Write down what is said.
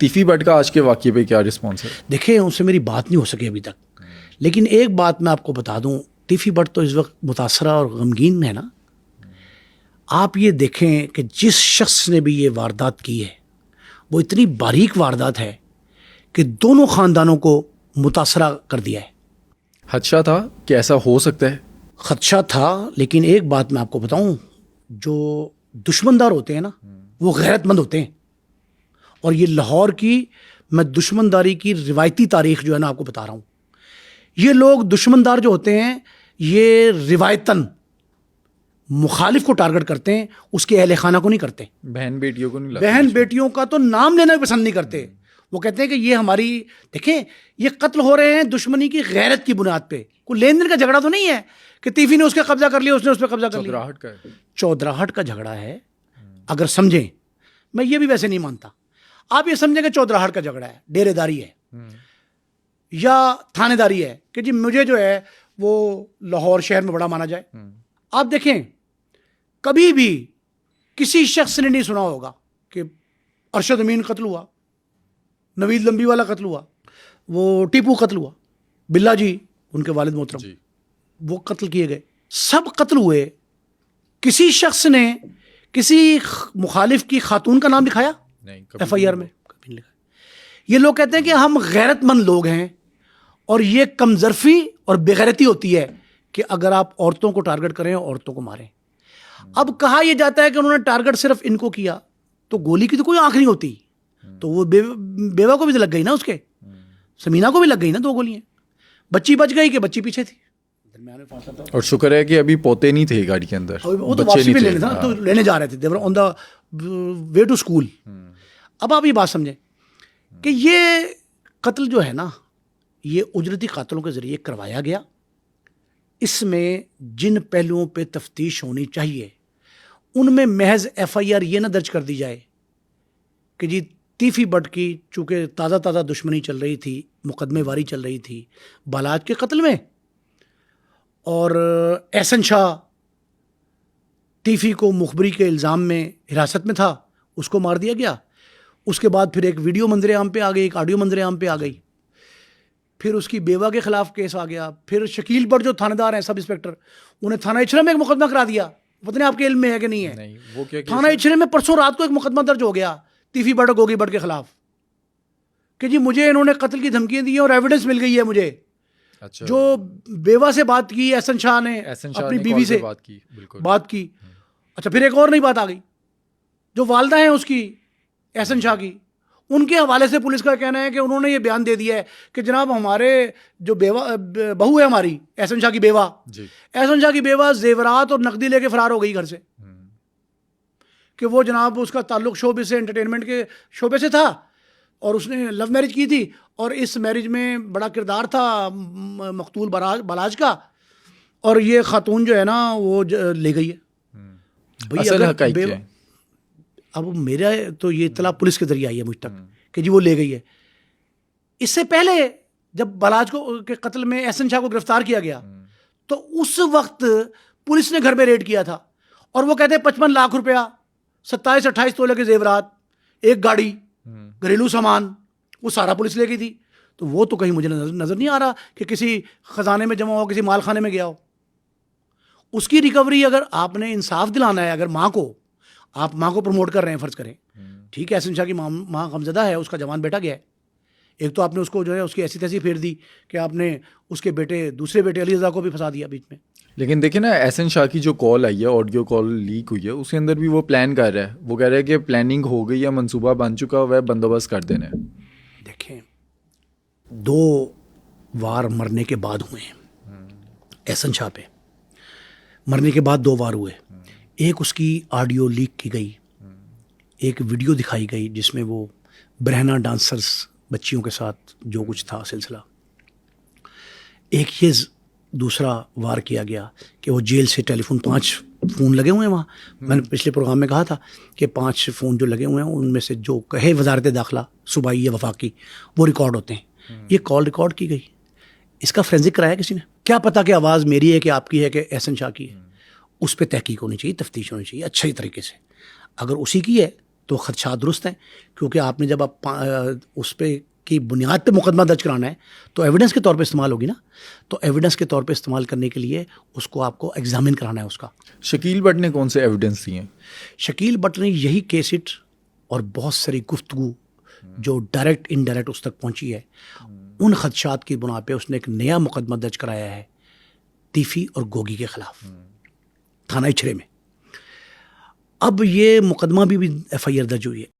تیفی but کا آج کے واقعے پہ کیا رسپانس ہے؟ دیکھیں ان سے میری بات نہیں ہو سکی ابھی تک، لیکن ایک بات میں آپ کو بتا دوں، تیفی بٹ تو اس وقت متاثرہ اور غمگین ہے نا. آپ یہ دیکھیں کہ جس شخص نے بھی یہ واردات کی ہے وہ اتنی باریک واردات ہے کہ دونوں خاندانوں کو متاثرہ کر دیا ہے. خدشہ تھا کہ ایسا ہو سکتا ہے؟ خدشہ تھا، لیکن ایک بات میں آپ کو بتاؤں، جو دشمندار ہوتے ہیں نا وہ غیرت مند ہوتے ہیں. اور یہ لاہور کی میں دشمنداری کی روایتی تاریخ جو ہے نا آپ کو بتا رہا ہوں. یہ لوگ دشمندار جو ہوتے ہیں یہ روایتاً مخالف کو ٹارگٹ کرتے ہیں، اس کے اہل خانہ کو نہیں کرتے. بہن بیٹیوں کو نہیں لگتا؟ بہن بیٹیوں کا تو نام لینا بھی پسند نہیں کرتے. وہ کہتے ہیں کہ یہ ہماری، دیکھیں یہ قتل ہو رہے ہیں دشمنی کی غیرت کی بنیاد پہ. کوئی لین دین کا جھگڑا تو نہیں ہے کہ تیفی نے اس کا قبضہ کر لیا، اس نے اس پہ قبضہ کر لیا. چودراہٹ کا ہے. چودراہٹ کا جھگڑا ہے. اگر سمجھیں، میں یہ بھی ویسے نہیں مانتا، آپ یہ سمجھیں کہ چودراہٹ کا جھگڑا ہے، ڈیرے داری ہے یا تھانے داری ہے کہ جی مجھے جو ہے وہ لاہور شہر میں بڑا مانا جائے. آپ دیکھیں کبھی بھی کسی شخص نے نہیں سنا ہوگا کہ ارشد امین قتل ہوا، نوید لمبی والا قتل ہوا، وہ ٹیپو قتل ہوا، بلا جی ان کے والد محترم وہ قتل کیے گئے. سب قتل ہوئے. کسی شخص نے کسی مخالف کی خاتون کا نام لکھایا ایف آئی آر میں؟ کبھی نہیں لکھا. یہ لوگ کہتے ہیں کہ ہم غیرت مند لوگ ہیں، اور یہ کمظرفی اور بےغیرتی ہوتی ہے کہ اگر آپ عورتوں کو ٹارگٹ کریں عورتوں کو ماریں. اب کہا یہ جاتا ہے کہ انہوں نے ٹارگٹ صرف ان کو کیا، تو گولی کی تو کوئی آنکھ نہیں ہوتی، تو وہ بیوہ کو بھی تو لگ گئی نا، اس کے سمینہ کو بھی لگ گئی نا 2 گولیاں. بچی بچ گئی کہ بچی پیچھے تھی. اور شکر ہے کہ ابھی پوتے نہیں تھے گاڑی کے اندر، وہ تو واپسی پہ لینے تھا تو لینے جا رہے تھے، they were on the way to school. اب آپ یہ بات سمجھیں کہ یہ قتل جو ہے نا یہ اجرتی قاتلوں کے ذریعے کروایا گیا. اس میں جن پہلوؤں پہ تفتیش ہونی چاہیے ان میں محض ایف آئی آر یہ نہ درج کر دی جائے کہ جی تیفی بٹ کی چونکہ تازہ دشمنی چل رہی تھی، مقدمے واری چل رہی تھی بالاج کے قتل میں، اور احسن شاہ تیفی کو مخبری کے الزام میں حراست میں تھا، اس کو مار دیا گیا. اس کے بعد پھر ایک ویڈیو منظر عام پہ آ گئی، ایک آڈیو منظر عام پہ آ گئی، پھر اس کی بیوہ کے خلاف کیس آ گیا. پھر شکیل بٹ جو تھانے دار ہیں سب انسپیکٹر، انہیں تھانہ اچھرا میں ایک مقدمہ کرا دیا. پتہ نہیں آپ کے علم میں ہے کہ نہیں ہے؟ تھانہ اچھرے میں پرسوں رات کو ایک مقدمہ درج ہو گیا تیفی بٹ اور گوگی بٹ کے خلاف کہ جی مجھے انہوں نے قتل کی دھمکیاں دی ہیں اور ایویڈنس مل گئی ہے مجھے. جو بیوہ سے بات کی احسن شاہ نے اپنی بیوی سے بات کی. اچھا پھر ایک اور نئی بات آ گئی، جو والدہ ہیں اس کی احسن شاہ کی، ان کے حوالے سے پولیس کا کہنا ہے کہ انہوں نے یہ بیان دے دیا ہے کہ جناب ہمارے جو بہو ہے ہماری احسن شاہ کی بیوہ، احسن شاہ کی بیوہ زیورات اور نقدی لے کے فرار ہو گئی گھر سے، کہ وہ جناب اس کا تعلق شعبے سے انٹرٹینمنٹ کے شعبے سے تھا اور اس نے لو میرج کی تھی، اور اس میرج میں بڑا کردار تھا مقتول بالاج کا، اور یہ خاتون جو ہے نا وہ لے گئی ہے. اب میرا تو یہ اطلاع پولیس کے ذریعے آئی ہے مجھ تک کہ جی وہ لے گئی ہے. اس سے پہلے جب بالاج کو کے قتل میں احسن شاہ کو گرفتار کیا گیا تو اس وقت پولیس نے گھر میں ریڈ کیا تھا، اور وہ کہتے ہیں 55 لاکھ روپیہ، 27-28 تولے کے زیورات، ایک گاڑی، گھریلو سامان، وہ سارا پولیس لے گئی تھی. تو وہ تو کہیں مجھے نظر نہیں آ رہا کہ کسی خزانے میں جمع ہو، کسی مال خانے میں گیا ہو. اس کی ریکوری اگر آپ نے انصاف دلانا ہے، اگر ماں کو، آپ ماں کو پروموٹ کر رہے ہیں، فرض کریں ٹھیک ہے احسن شاہ کی ماں غمزدہ ہے، اس کا جوان بیٹا گیا ہے، ایک تو آپ نے اس کو جو ہے اس کی ایسی تیسی پھیر دی کہ آپ نے اس کے بیٹے دوسرے بیٹے علی رضا کو بھی پھنسا دیا بیچ میں. لیکن دیکھیں نا احسن شاہ کی جو کال آئی ہے، آڈیو کال لیک ہوئی ہے، اس کے اندر بھی وہ پلان کر رہا ہے، وہ کہہ رہا ہے کہ پلاننگ ہو گئی ہے، منصوبہ بن چکا ہوا ہے، بندوبست کر دینا ہے. دیکھیں 2 وار مرنے کے بعد ہوئے ہیں احسن شاہ پہ، مرنے کے بعد 2 وار ہوئے. ایک اس کی آڈیو لیک کی گئی، ایک ویڈیو دکھائی گئی جس میں وہ برہنہ ڈانسرز بچیوں کے ساتھ جو کچھ تھا سلسلہ. ایک یہ دوسرا وار کیا گیا کہ وہ جیل سے ٹیلی فون 5 فون لگے ہوئے ہیں وہاں. میں نے پچھلے پروگرام میں کہا تھا کہ 5 فون جو لگے ہوئے ہیں ان میں سے جو کہے وزارت داخلہ صوبائی یا وفاقی وہ ریکارڈ ہوتے ہیں. یہ کال ریکارڈ کی گئی، اس کا فرینزک کرایا کسی نے؟ کیا پتا کہ آواز میری ہے کہ آپ کی ہے کہ احسن شاہ کی ہے؟ اس پہ تحقیق ہونی چاہیے، تفتیش ہونی چاہیے اچھے طریقے سے. اگر اسی کی ہے تو خدشات درست ہیں، کیونکہ آپ نے جب اس پہ کی بنیاد پہ مقدمہ درج کرانا ہے تو ایویڈنس کے طور پہ استعمال ہوگی نا، تو ایویڈنس کے طور پہ استعمال کرنے کے لیے اس کو آپ کو ایگزامن کرانا ہے اس کا۔ شکیل بٹ نے کون سے ایویڈنس دیے ہیں؟ شکیل بٹ نے یہی کیسٹ اور بہت ساری گفتگو جو ڈائریکٹ انڈائریکٹ اس تک پہنچی ہے، ان خدشات کی بنا پہ اس نے ایک نیا مقدمہ درج کرایا ہے تیفی اور گوگی کے خلاف تھانہ اچھرے میں۔ اب یہ مقدمہ بھی ایف آئی آر درج ہوئی ہے۔